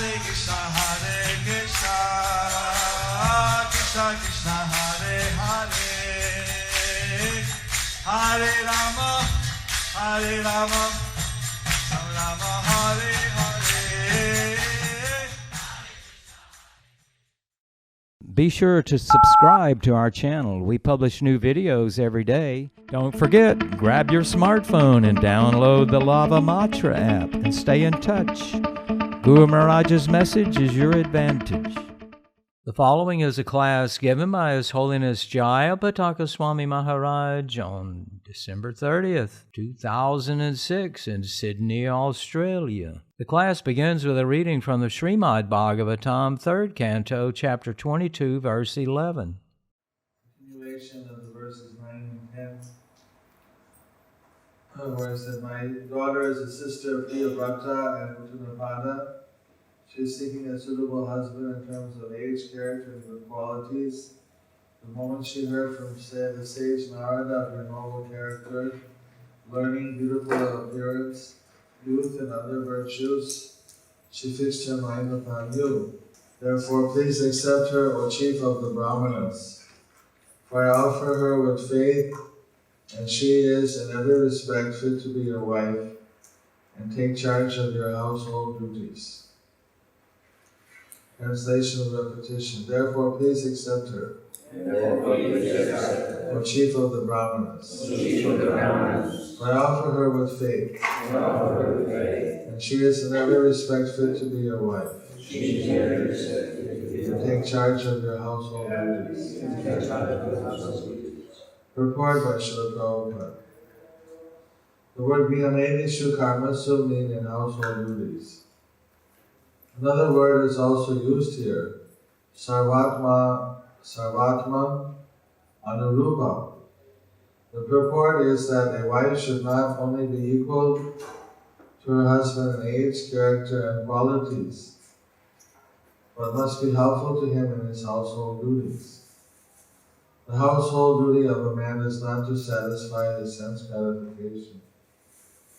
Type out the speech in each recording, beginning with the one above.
Hare Krishna, Krishna Krishna, Hare Hare, Hare Rama, Rama Rama, Hare Hare. Be sure to subscribe to our channel. We publish new videos every day. Don't forget, grab your smartphone and download the Lava Matra app and stay in touch. Guru Maharaj's message is your advantage. The following is a class given by His Holiness Jayapataka Swami Maharaj on December 30th, 2006 in Sydney, Australia. The class begins with a reading from the Srimad Bhagavatam, 3rd Canto, Chapter 22, verse 11. Continuation of the verses 9 and 10. Where it said, my daughter is a sister of Jayapataka and Uttanapada. She is seeking a suitable husband in terms of age, character, and good qualities. The moment she heard from the sage Narada of her noble character, learning, beautiful appearance, youth, and other virtues, she fixed her mind upon you. Therefore, please accept her, O chief of the Brahmanas. For I offer her with faith, and she is in every respect fit to be your wife, and take charge of your household duties. Translation of repetition. Therefore, please accept her, O chief of the Brahmanas. For I offer her with faith, and she is in every respect fit to be your wife, and take charge of your household duties. Purport by Srila Prabhupada. The word Grihamedi Shu Karmasu mean in household duties. Another word is also used here, Sarvatma Anurupa. The purport is that a wife should not only be equal to her husband in age, character, and qualities, but must be helpful to him in his household duties. The household duty of a man is not to satisfy his sense gratification,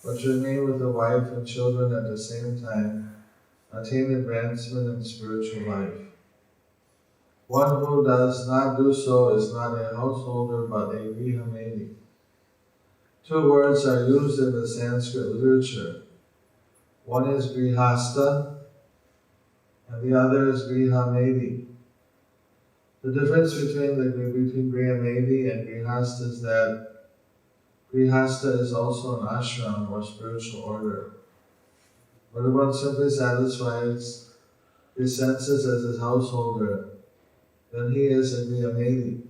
but to remain with the wife and children at the same time, attain advancement in spiritual life. One who does not do so is not a householder but a Grihamedi. Two words are used in the Sanskrit literature. One is Grihasta and the other is Grihamedi. The difference between Grihamedi and Grihasta is that Grihasta is also an ashram or spiritual order. But if one simply satisfies his senses as his householder, then he is a Grihamedi.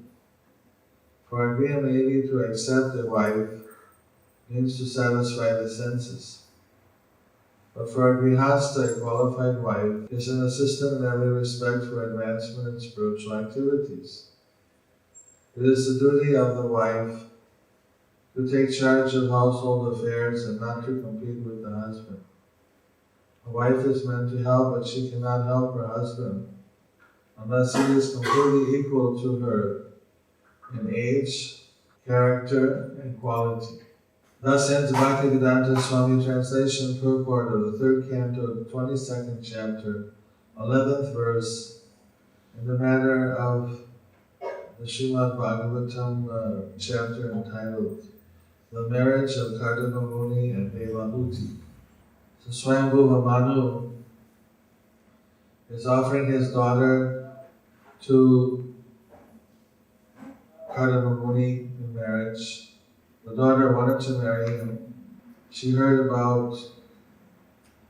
For a Grihamedi to accept a wife means to satisfy the senses. But for a Grihasta, a qualified wife is an assistant in every respect for advancement in spiritual activities. It is the duty of the wife to take charge of household affairs and not to compete with the husband. A wife is meant to help, but she cannot help her husband unless he is completely equal to her in age, character, and quality. Thus ends Bhaktivedanta Swami translation purport of the 3rd Canto, 22nd chapter, 11th verse, in the matter of the Srimad Bhagavatam chapter entitled The Marriage of Kardama Muni and Devahuti. So Swayambhuva Manu is offering his daughter to Kardama Muni in marriage. The daughter wanted to marry him. She heard about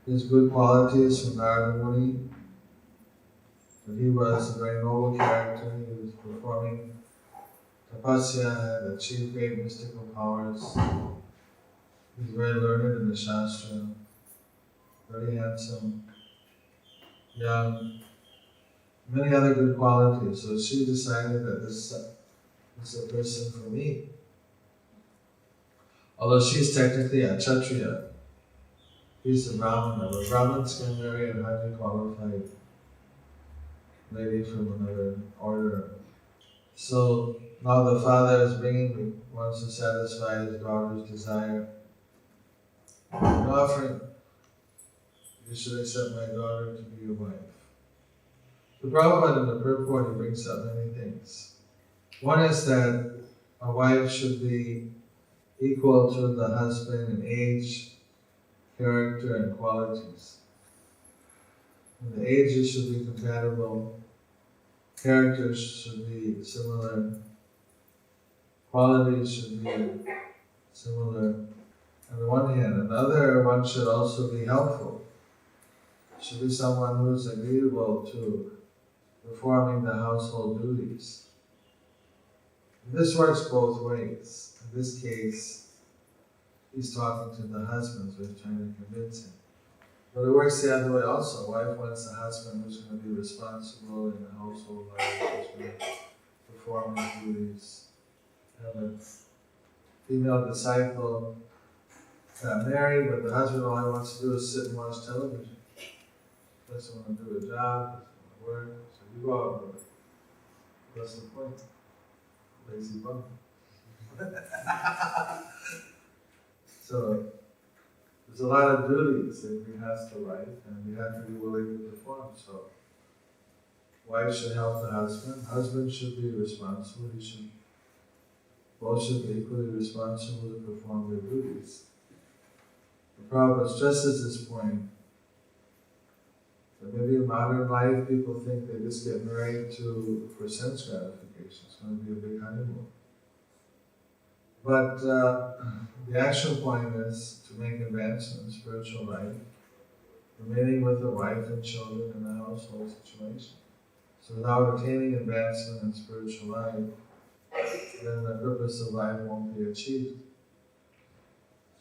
his good qualities from Narada Muni, that he was a very noble character, he was performing tapasya, had achieved great mystical powers. He was very learned in the Shastra, very handsome, young, many other good qualities. So she decided that this is a person for me. Although she's technically a Kshatriya, he's a Brahmana, but Brahmins can marry a highly qualified lady from another order. So now the father wants to satisfy his daughter's desire. And offering you should accept my daughter to be your wife. The Prabhupada in the purport, he brings up many things. One is that a wife should be equal to the husband in age, character, and qualities. And the ages should be compatible, characters should be similar, qualities should be similar on the one hand. On the other, one should also be helpful. Should be someone who's agreeable to performing the household duties. This works both ways. In this case, he's talking to the husband, so he's trying to convince him. But it works the other way also. A wife wants a husband who's going to be responsible in the household life, who's going to perform his duties. And a female disciple got married, but the husband all he wants to do is sit and watch television. Doesn't want to do a job, doesn't want to work, so you go out and work. What's the point? Lazy bum. So, there's a lot of duties that we have to life, and we have to be willing to perform. So, wife should help the husband should be responsible, both should be equally responsible to perform their duties. The Prabhupada stresses this point, that maybe in modern life people think they just get married for sense gratification. It's going to be a big honeymoon. But the actual point is to make advancement in spiritual life, remaining with the wife and children in the household situation. So without attaining advancement in spiritual life, then the purpose of life won't be achieved.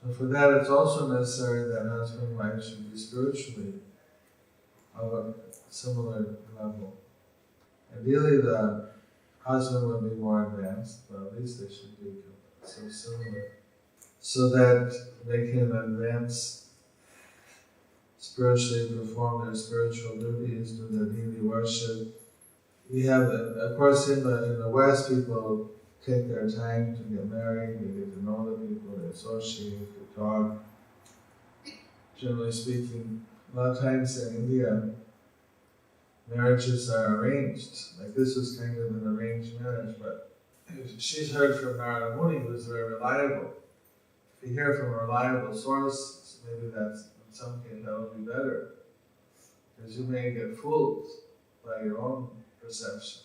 So for that, it's also necessary that husband and wife should be spiritually of a similar level. Ideally, the husband would be more advanced, but at least they should be so similar, so that they can advance spiritually, perform their spiritual duties, do their daily worship. We have, of course, in the West, people take their time to get married, they get to know the people, they associate, they talk. Generally speaking, a lot of times in India, marriages are arranged. Like this was kind of an arranged marriage, but she's heard from Narada Muni, who's very reliable. If you hear from a reliable source, maybe that's, in some case, that would be better. Because you may get fooled by your own perception.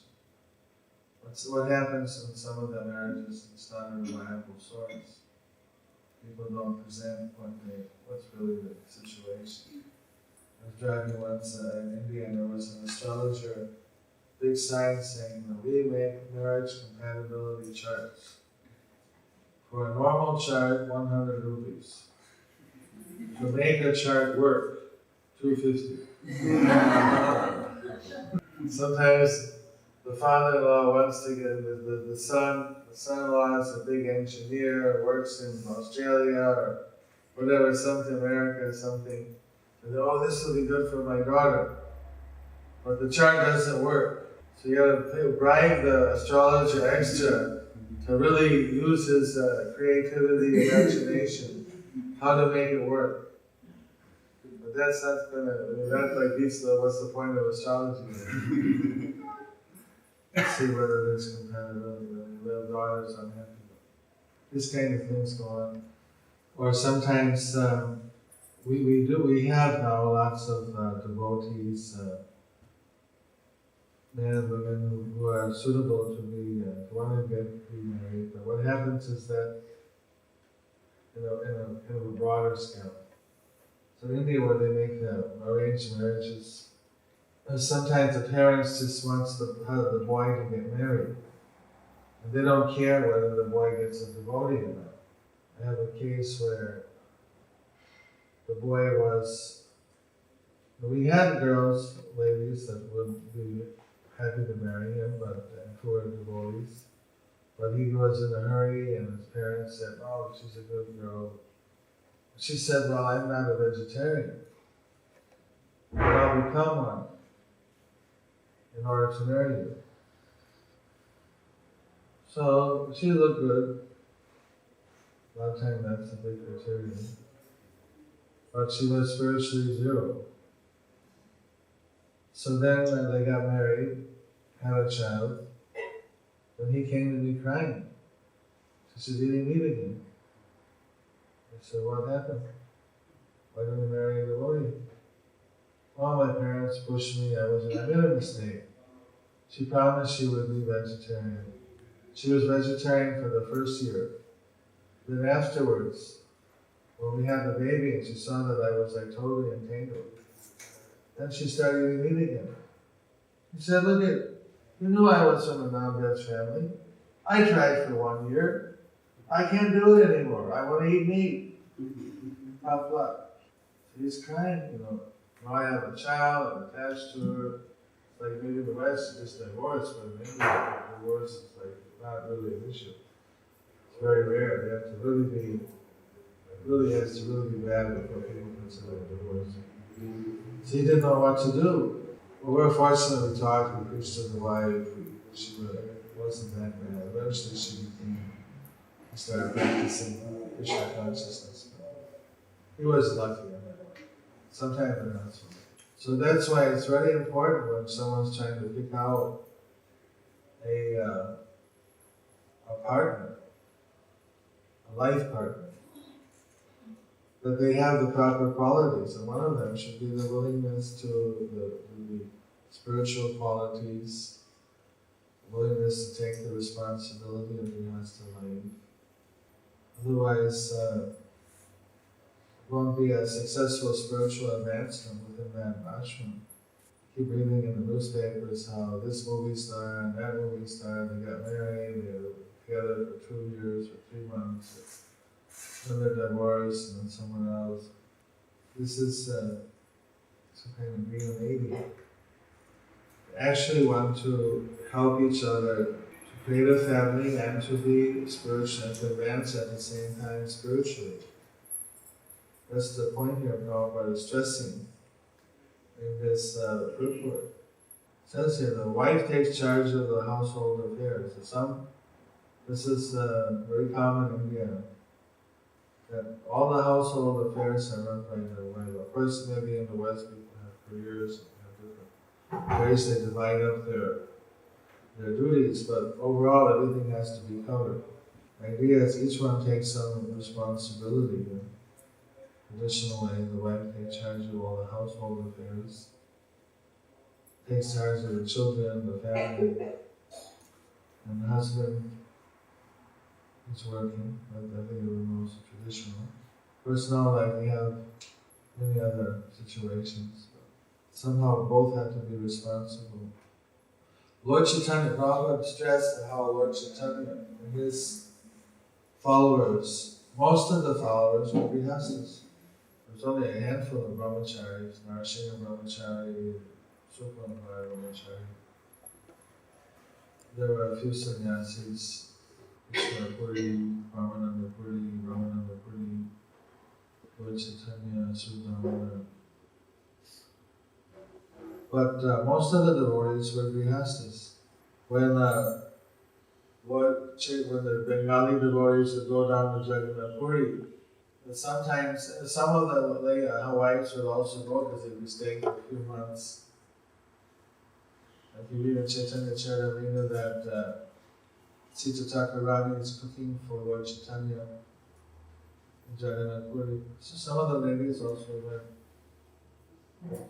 What happens in some of the marriages, it's not a reliable source. People don't present what's really the situation. I was driving once in India and there was an astrologer, big sign saying, we make marriage compatibility charts. For a normal chart, 100 rupees. To make a chart work, 250. Sometimes the father-in-law wants to get the son-in-law is a big engineer, works in Australia or whatever, something America or something. And this will be good for my daughter. But the chart doesn't work. So you gotta bribe the astrologer extra to really use his creativity, imagination, how to make it work. But that's not that's like what's the point of astrology? See whether there's compatibility, whether the daughter's unhappy. This kind of things go on. Or sometimes we have now lots of devotees, men and women who are suitable to want to be married. But what happens is that, in a broader scale. So in India, where they make the arranged marriages, sometimes the parents just wants the boy to get married. And they don't care whether the boy gets a devotee or not. I have a case where the boy we had ladies that would be happy to marry him, but who were devotees. But he was in a hurry, and his parents said, "Oh, she's a good girl." She said, "Well, I'm not a vegetarian, but I'll become one in order to marry you." So she looked good. A lot of times that's a big criterion. But she was spiritually zero. So then when they got married, had a child, then he came to me crying. She said, "You didn't meet again." I said, "What happened? Why didn't you marry a devotee?" "Well, my parents pushed me. I made a mistake." She promised she would be vegetarian. She was vegetarian for the first year. Then afterwards, when we had the baby and she saw that I was like totally entangled, then she started eating meat again. He said, "Look at, you knew I was from a non-veg family. I tried for 1 year. I can't do it anymore. I want to eat meat." Tough luck. So he's crying, Now I have a child, I'm attached to her. It's like maybe in the West it's just divorce, but in India, divorce is like not really an issue. It's very rare. They have to really be, it really has to really be bad before people consider it divorce. So he didn't know what to do. Well, we're fortunate we talked, we preached to the wife, she wasn't that bad. Eventually he started practicing Krishna consciousness. He was lucky on that one. Sometimes they're not so lucky. So that's why it's very important when someone's trying to pick out a partner, a life partner, that they have the proper qualities, and one of them should be the willingness to the spiritual qualities, the willingness to take the responsibility of grihastha life. Otherwise, it won't be a successful spiritual advancement within that ashram. Keep reading in the newspapers how this movie star and that movie star, they got married, they were together for 2 years or 3 months, then they're divorced and then someone else. This is some kind of green lady. They actually want to help each other to create a family and to be spiritual and to advance at the same time spiritually. That's the point here Prabhupada is stressing in this purport. It says here, the wife takes charge of the household affairs. This is very common in India, that all the household affairs are run by the wife. Of course, maybe in the West people have careers and have different ways they divide up their duties, but overall everything has to be covered. The idea is each one takes some responsibility. Traditionally, the wife takes charge of all the household affairs, takes charge of the children, the family, and the husband is working. I think it was most traditional. Personal life, we have many other situations. Somehow both have to be responsible. Lord Chaitanya, Prabhupada stressed how Lord Chaitanya and his followers, most of the followers were grihasthas. There's only a handful of brahmacharis, Narasingha brahmachari, Sukhmanabhaya brahmachari. There were a few sannyasis, Krishna Puri, Ramananda Puri, Lord Chaitanya, Sudhamana. But most of the devotees were grihasthas. When the Bengali devotees would go down to Jagannath Puri, but sometimes some of the wives would also go because they'd be staying for a few months. Like you read in Chaitanya Charitamrita that Sita Thakurani is cooking for Lord Chaitanya in Jagannath Puri. So some of the ladies also went.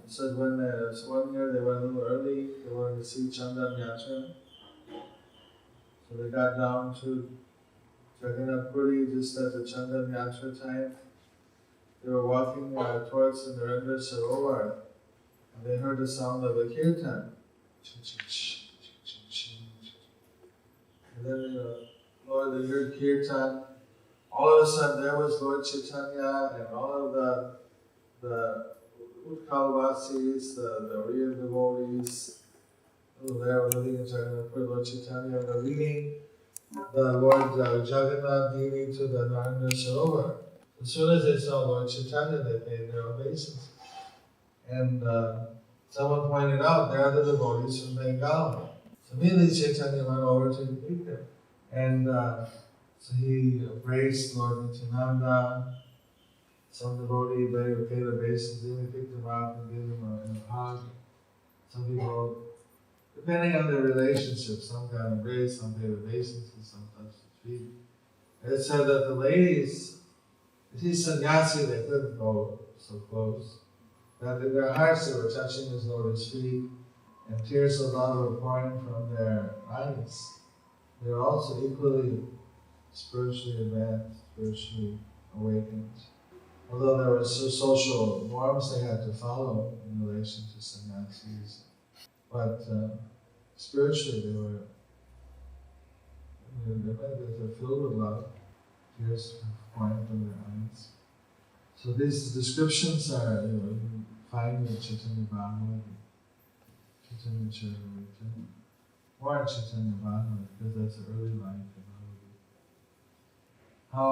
So when one year they went a little early, they wanted to see Chandan Yatra. So they got down to Jagannath Puri just at the Chandan Yatra time. They were walking towards the Narendra Sarovar, and they heard the sound of a kirtan. And then, Lord, they heard kirtan. All of a sudden, there was Lord Chaitanya and all of the Utkalvasis, the real devotees, who were living in Jagannath Puri, Lord Chaitanya, were leading the Lord Jagannath Devi to the Narendra Sarovar. As soon as they saw Lord Chaitanya, they paid their obeisance. And someone pointed out, there are the devotees from Bengal. So immediately Chaitanya went over to meet them. And so he embraced Lord Nityananda. Some devotee paid obeisance, then he picked him up and gave him a hug. Some people, depending on their relationship, some kind of grace, some pay obeisances, some touch the feet. It said that the ladies, these sannyasi, they couldn't go so close, that in their hearts they were touching his lotus feet, and tears of love were pouring from their eyes. They were also equally spiritually advanced, spiritually awakened. Although there were social norms they had to follow in relation to sannyasis, but spiritually they were filled with love, tears pouring from their eyes. So these descriptions are, you can find in Chaitanya Bhagavatam, Chaitanya Charitamrita, or Chaitanya Bhagavatam, because that's the early life of Bhagavatam. How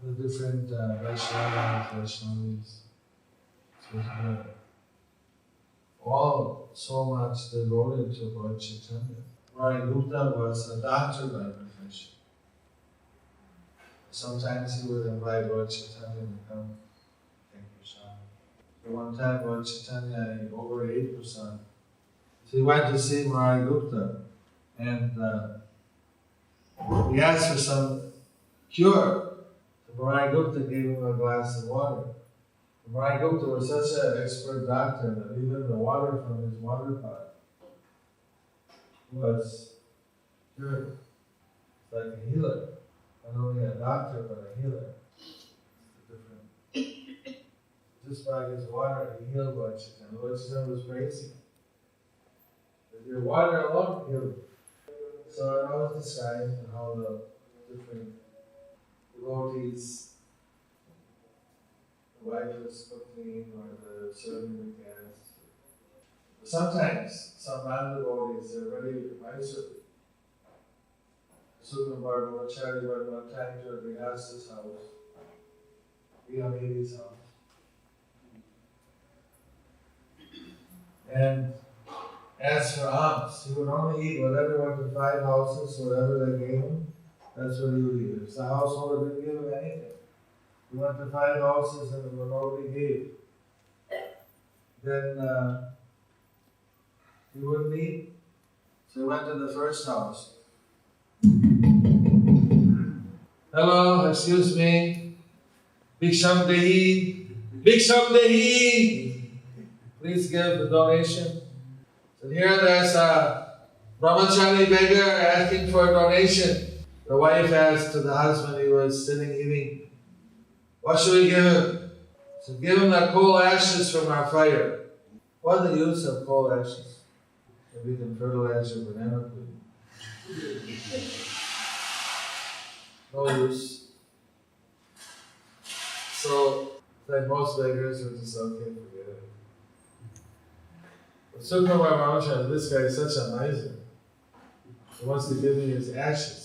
the different Vaishnavis, all so much devoted to Lord Chaitanya. Rani Gupta was a doctor by profession. Sometimes he would invite Lord Chaitanya to come take prasad. So one time Lord Chaitanya overate prasad. So he went to see Rani Gupta and he asked for some cure. So Rani Gupta gave him a glass of water. Rani Gupta was such an expert doctor that even the water from his water pot was cured. It's like a healer. Not only a doctor, but a healer. It's different. Just by his water, he healed Lord Chaitanya. Lord Chaitanya was praising him. But your water alone healed. So I always describe how the different devotees, the wife is cooking or the serving the guests. Sometimes some non-devotees, they're very miserly. Sukha Bhargavachari went one time to a Grihasta's house, Vihamedi's house. And asked for alms. He would only eat whatever went to 5 houses, whatever they gave him, that's what he would eat. If the householder didn't give him anything, he went to 5 houses and nobody gave, then he wouldn't eat. So he went to the first house. Hello, excuse me. Bhiksham Dehi. Bhiksham Dehi. Please give the donation. So here there's a brahmachari beggar asking for a donation. The wife asked to the husband, he was sitting eating, what should we give him? So give him the coal ashes from our fire. What is the use of coal ashes? If we can fertilize your banana plant. No use. So, like most beggars are just okay, forget it. But Sukha Bhargavachari, this guy is such a miser. He wants to give me his ashes.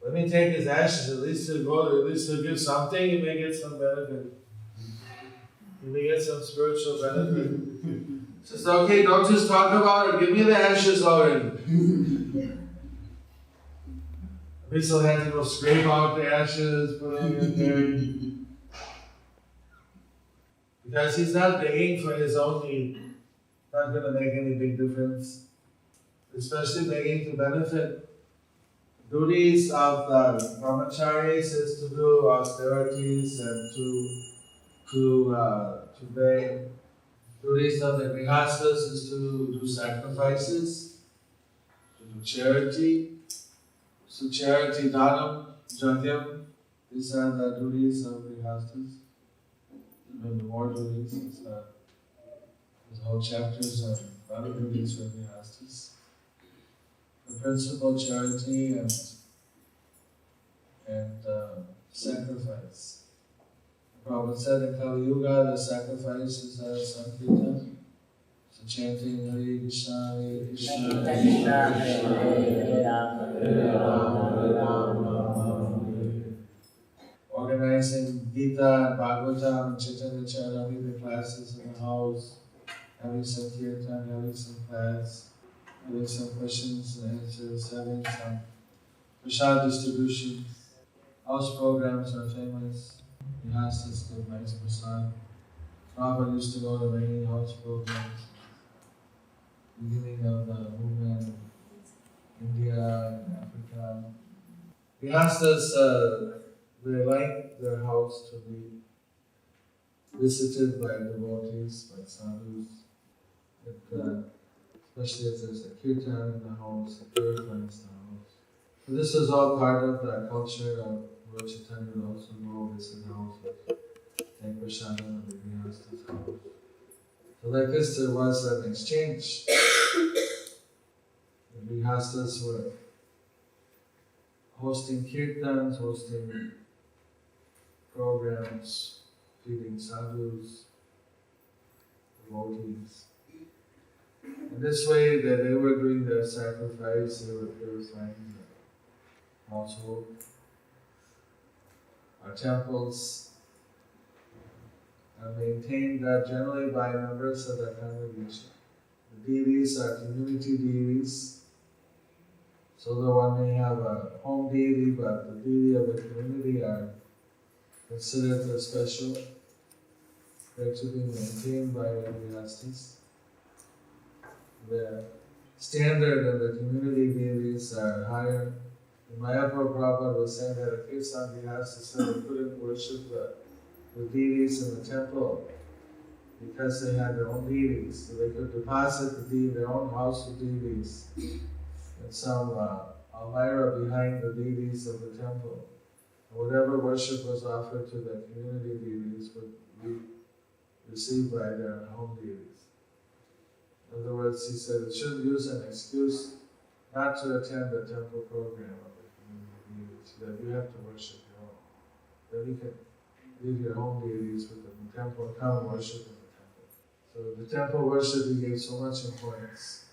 Let me take his ashes, at least he'll give something, he may get some benefit. He may get some spiritual benefit. He says, okay, don't just talk about it, give me the ashes already. At least he'll have to go scrape out the ashes, put them in there. Because he's not begging for his own need. Not going to make any big difference. Especially begging to benefit. Duties of the brahmacharis is to do austerities and to beg. Duties of the grihastas is to do sacrifices, to do charity. So charity, dhanam, jagyam, these are the duties of grihastas. Even more duties, there's whole chapters of other duties for grihastas. The principal charity and sacrifice. The Prabhupada said in Kali Yuga, the sacrifice is Sankirtan. So chanting Hare Krishna, Hare Krishna, Hare Rama, organizing Gita and Bhagavatam and Chaitanya Charitamrita classes in the house, having some kirtan, having some class, having some questions and answers, having some prasad distribution. House programs are famous. The Hastas give nice prasad. Prabhupada used to go to many house programs. Grihasthas, they like their house to be visited by devotees, by sadhus, especially if there's a kirtan in the house, it purifies the house. So this is all part of the culture of Lord Chaitanya would also go visit houses, take prasadam in the Grihastha's house. So like this, there was an exchange. The Grihasthas were hosting kirtans, hosting programs, feeding sadhus, devotees. And this way that they were doing their sacrifice, they were purifying the household. Our temples are maintained generally by members of the congregation. The deities are community deities. So though one may have a home deity, but the deity of the community are considered as special. They're to be maintained by the Grihasthas. The standard of the community deities are higher. In Mayapur Prabhupada was saying that a Kirtan Grihastha said they couldn't worship the deities in the temple because they had their own deities. So they could deposit their own house of deities in some almirah behind the deities of the temple. And whatever worship was offered to the community deities would be received by their home deities. In other words, he said it shouldn't use an excuse not to attend the temple program of the community deities, that you have to worship your own. Then you can leave your home deities with the temple and come and worship in the temple. So the temple worship, he gave so much importance,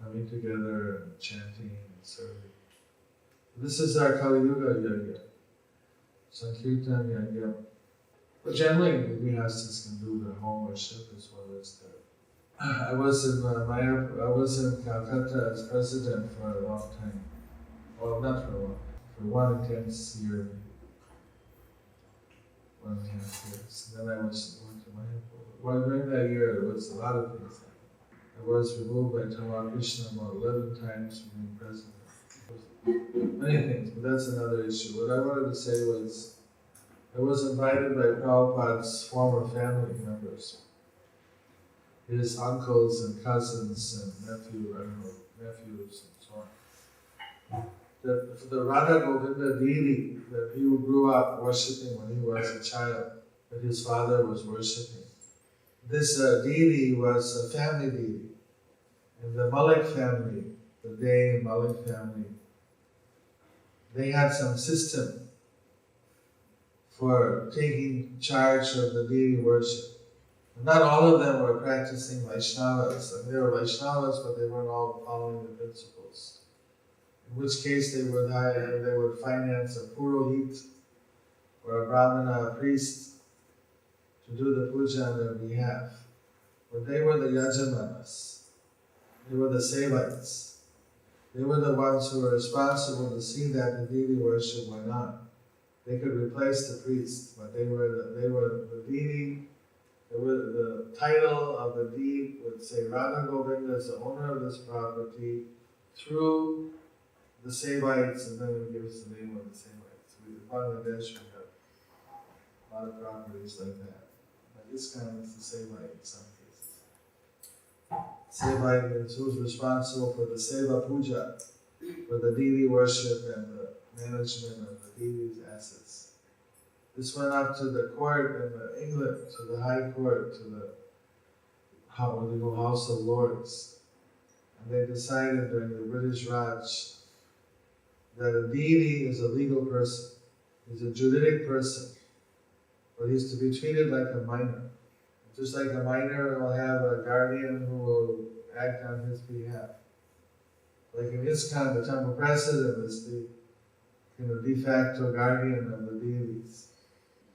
coming together and chanting and serving. This is our Kali Yuga Yajna, Sankirtan Yajna. But generally, the Grihasthas can do their home worship as well as their. I was in Calcutta as president for a long time. Well, not for a long, for one intense year, maybe 1.5 years. Then I went to Mayapur. Well, during that year, there was a lot of things happening. I was removed by Tamar Krishna about 11 times from being president. Many things, but that's another issue. What I wanted to say was, I was invited by Prabhupada's former family members, his uncles and cousins and nephews and so on. The Radha Govinda deity that he grew up worshipping when he was a child, that his father was worshipping. This deity was a family deity. And the Malik family, the Day and Malik family, they had some system for taking charge of the deity worship. Not all of them were practicing Vaishnavas. I mean, they were Vaishnavas, but they weren't all following the principles. In which case they would finance a Purohit or a Brahmana, a priest, to do the puja on their behalf. But they were the Yajamanas. They were the Sevites. They were the ones who were responsible to see that the deity worship went on. They could replace the priest, but they were the deity. The title of the deed would say Radha Govinda is the owner of this property through the Sevites, and then it gives the name of the Sevites. So in Bangladesh, we have a lot of properties like that. But this kind is the Sevite in some cases. Sevite is who's responsible for the Seva Puja, for the deity worship and the management of the deity's assets. This went up to the court in England, to the High Court, to the House of Lords. And they decided during the British Raj that a deity is a legal person. He's a juridic person, but he's to be treated like a minor. Just like a minor will have a guardian who will act on his behalf. Like in ISKCON, the temple president is the de facto guardian of the deities.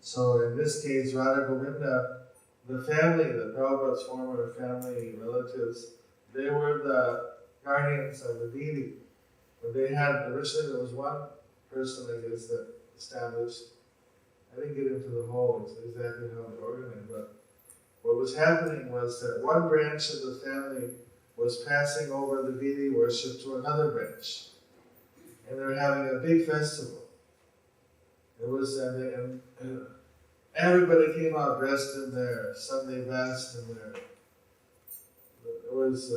So in this case, Radha Govinda, the family, the Prabhupada's former family relatives, they were the guardians of the deity. But they had, originally there was one person, I guess, that established. I didn't get into the whole, exactly how they organized, but what was happening was that one branch of the family was passing over the deity worship to another branch. And they were having a big festival. It was, and everybody came out dressed in their Sunday best, and it was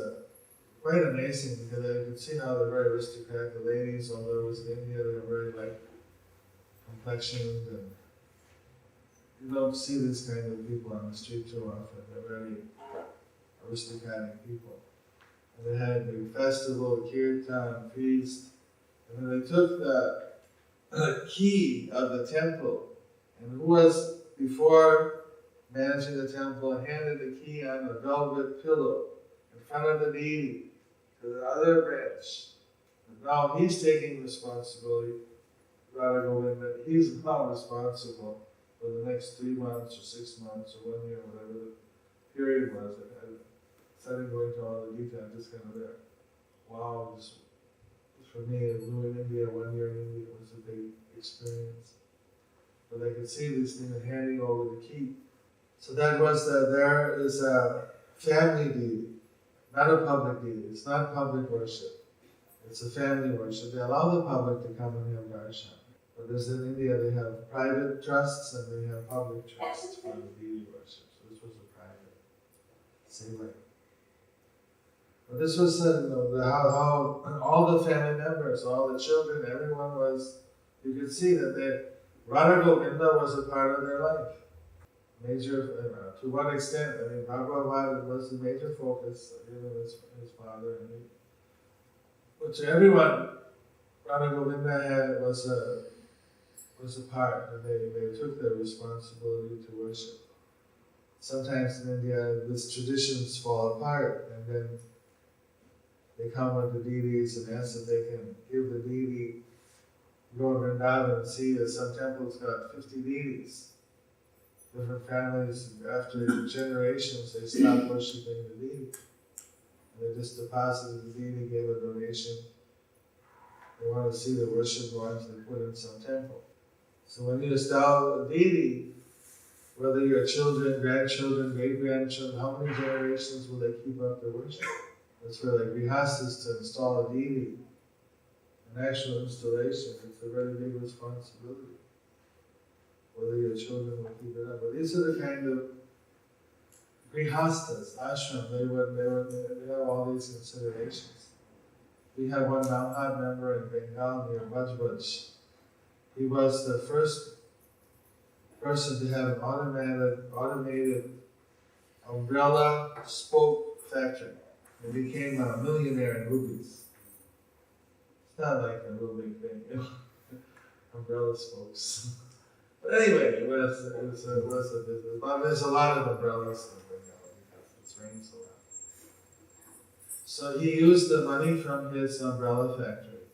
quite amazing because I could see now they're very aristocratic. The ladies, although it was in India, they were very light complexioned, and you don't see this kind of people on the street too often. They're very aristocratic people. And they had a big festival, kirtan, feast, and then they took the key of the temple, and who was before managing the temple handed the key on a velvet pillow in front of the deity to the other branch. And now he's taking responsibility, Radha Govinda. He's now responsible for the next 3 months or 6 months or 1 year, whatever the period was. Instead of going to all the detail, I'm just kind of there. Wow, this, for me, living in India, 1 year in India was a big experience. But I could see this thing of handing over the key. So that was there is a family deity, not a public deity. It's not public worship. It's a family worship. They allow the public to come and have darshan. But as in India, they have private trusts and they have public trusts for the deity worship. So this was a private, same way. But this was how all the family members, all the children, everyone was, you could see that Radha Govinda was a part of their life. Major, to what extent? I mean, Bhagavad was the major focus, even his father. But to everyone, Radha Govinda was a part, and they took their responsibility to worship. Sometimes in India, these traditions fall apart, and then they come with the deities and ask if they can give the deity, go to Vrindavan and see that some temples got 50 deities. Different families, after generations, they stopped worshipping the deity. And they just deposited the deity, gave a donation. They want to see the worship going, so they put in some temple. So when you install a deity, whether your children, grandchildren, great-grandchildren, how many generations will they keep up the worship? That's for like grihastas to install a deity. An actual installation, it's a very big responsibility. Whether your children will keep it up. But these are the kind of grihastas, ashram, they have all these considerations. We have one Namhat member in Bengal near Bajbaj. He was the first person to have an automated umbrella spoke factory. He became a millionaire in rupees. It's not like a real big thing, you know, umbrella spokes. But anyway, it was a business. But there's a lot of umbrellas in Bengal because it's raining so loud. So he used the money from his umbrella factory,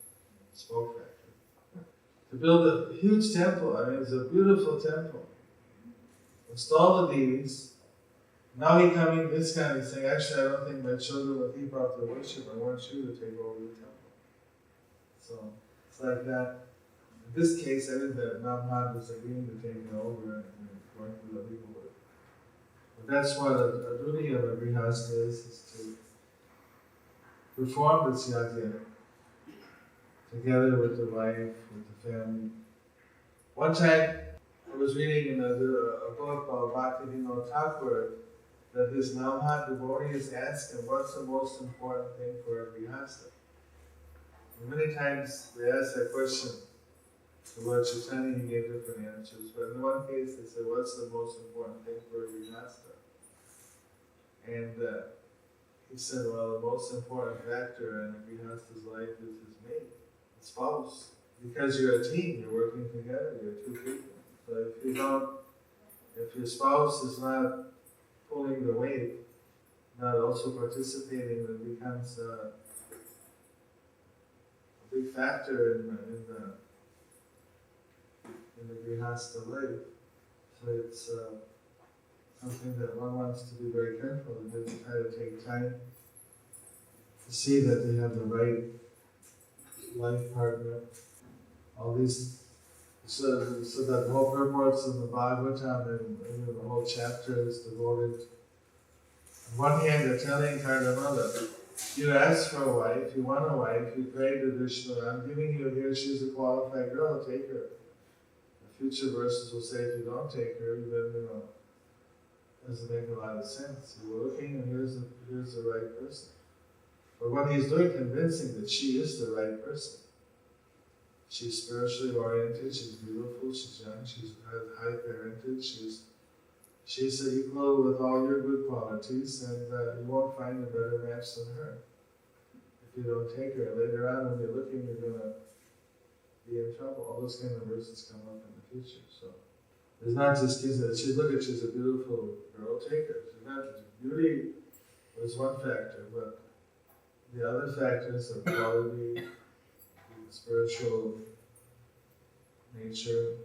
spoke factory, to build a huge temple. I mean, it's a beautiful temple. Install the deities. Now he coming, this guy is saying, actually, I don't think my children will keep up the worship. I want you to take over the temple. So it's like that. In this case, I think that Namhat is agreeing to take it over and going through the legal work. But that's what a duty of a grihasta is to perform the yajna together with the wife, with the family. One time, I was reading in a book called Bhaktivinoda Thakur that this Namhat devotees asked him, what's the most important thing for a grihasta? And many times they asked that question to Lord Chaitanya, he gave different answers. But in one case they said, what's the most important thing for a grihasta? And he said, well, the most important factor in a grihasta's life is his mate, his spouse. Because you're a team, you're working together, you're two people. So if your spouse is not pulling the weight, not also participating, it becomes a big factor in the grihasta life. So it's something that one wants to be very careful and then try to take time to see that they have the right life partner. All these, so that the whole purports of the Bhagavatam and the whole chapter is devoted. On one hand, they're telling Karnamala, you asked for a wife, you want a wife, you prayed to Vishnu, I'm giving you here, she's a qualified girl, take her. If future verses will say, if you don't take her, then, doesn't make a lot of sense. You were looking and here's the right person. But what he's doing, convincing that she is the right person. She's spiritually oriented, she's beautiful, she's young, she's high parentage, she's equal with all your good qualities, and you won't find a better match than her. If you don't take her, later on when you're looking, you're going to be in trouble. All those kind of verses come up in the future. So it's not just kids that she's a beautiful girl, take her. She's not, beauty was one factor, but the other factors of quality, spiritual nature,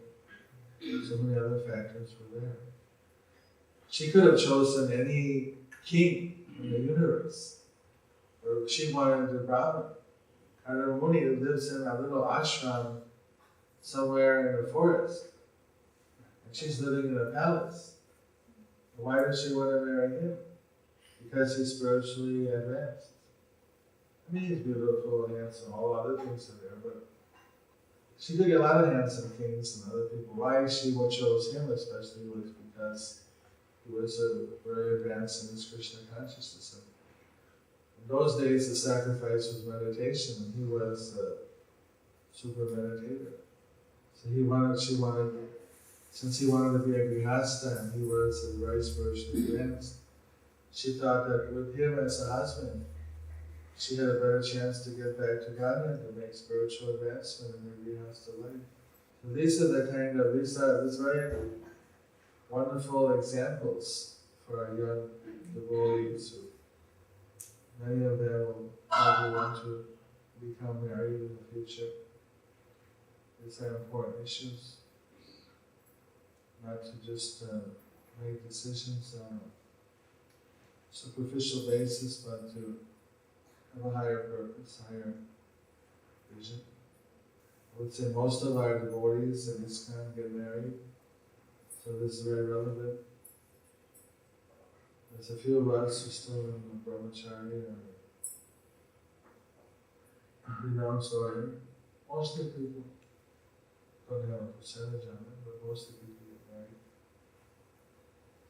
so many other factors were there. She could have chosen any king in the universe, or she wanted the Brahman. Karna Muni lives in a little ashram somewhere in the forest, and she's living in a palace. Why does she want to marry him? Because he's spiritually advanced. I mean, he's beautiful and handsome, all other things are there, but she did get a lot of handsome kings and other people. Why she chose him especially was because he was very advanced in his Krishna consciousness. In those days, the sacrifice was meditation, and he was a super meditator. So since he wanted to be a grihastha and he was very spiritually advanced, she thought that with him as a husband, she had a better chance to get back to Godhead, to make spiritual advancement in her grihastha life. So these are very wonderful examples for our young devotees. Many of them will probably want to become married in the future. These are important issues. Not to just make decisions on a superficial basis, but to have a higher purpose, higher vision. I would say most of our devotees in ISKCON get married, so this is very relevant. There's a few of us who are still in brahmacharya or sorry. Most of the people don't have a percentage on it, but most of the people get married.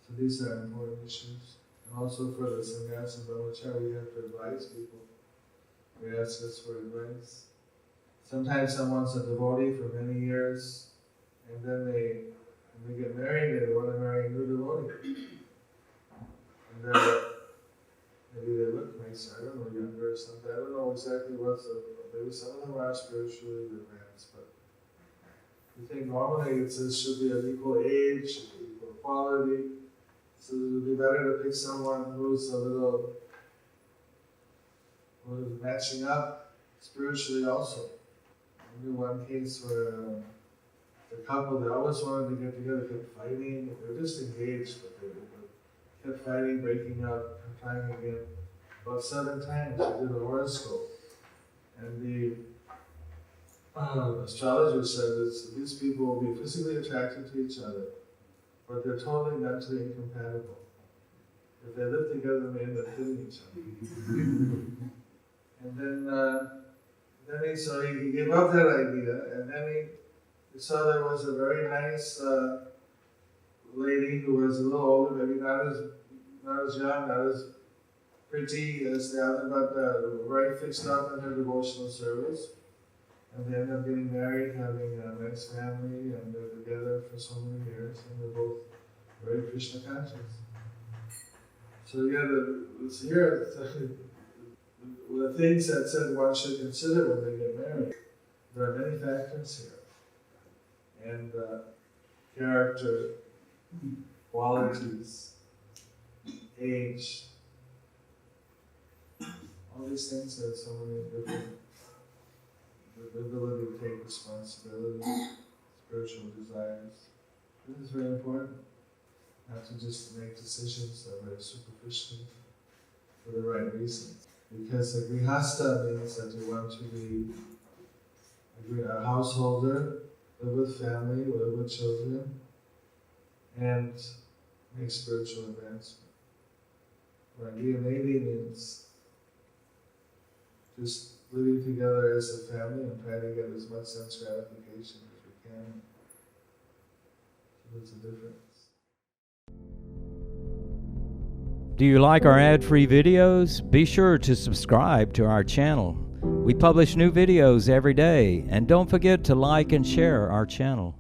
So these are important issues. And also for the sannyas and brahmacharya, we have to advise people. We ask us for advice. Sometimes someone's a devotee for many years, and then when they get married, they want to marry a new devotee. And maybe they look nice, I don't know, younger or something. I don't know exactly maybe some of them are spiritually advanced, but you think normally it should be an equal age, equal quality. So it would be better to pick someone who's who is matching up spiritually also. I knew one case where the couple, they always wanted to get together, kept fighting. They were just engaged, but they kept fighting, breaking up, and trying again. About 7 times they did a horoscope. And the astrologer said that these people will be physically attracted to each other, but they're totally mentally incompatible. If they live together, they end up killing each other. And then he gave up that idea, and then he saw there was a very nice lady who was a little older, maybe not as young, not as pretty as the other, but very fixed up in her devotional service. And they ended up getting married, having a nice family, and they're together for so many years, and they're both very Krishna conscious. So the things that said one should consider when they get married. There are many factors here. And character, qualities, age, all these things have so many different, the ability to take responsibility, spiritual desires. This is very important. Not to just make decisions that are very superficial for the right reasons. Because a grihastha means that you want to be a householder, live with family, live with children, and make spiritual advancement. Ragiyanadi means just living together as a family and try to get as much sense gratification as we can. There's a difference. Do you like our ad-free videos? Be sure to subscribe to our channel. We publish new videos every day, and don't forget to like and share our channel.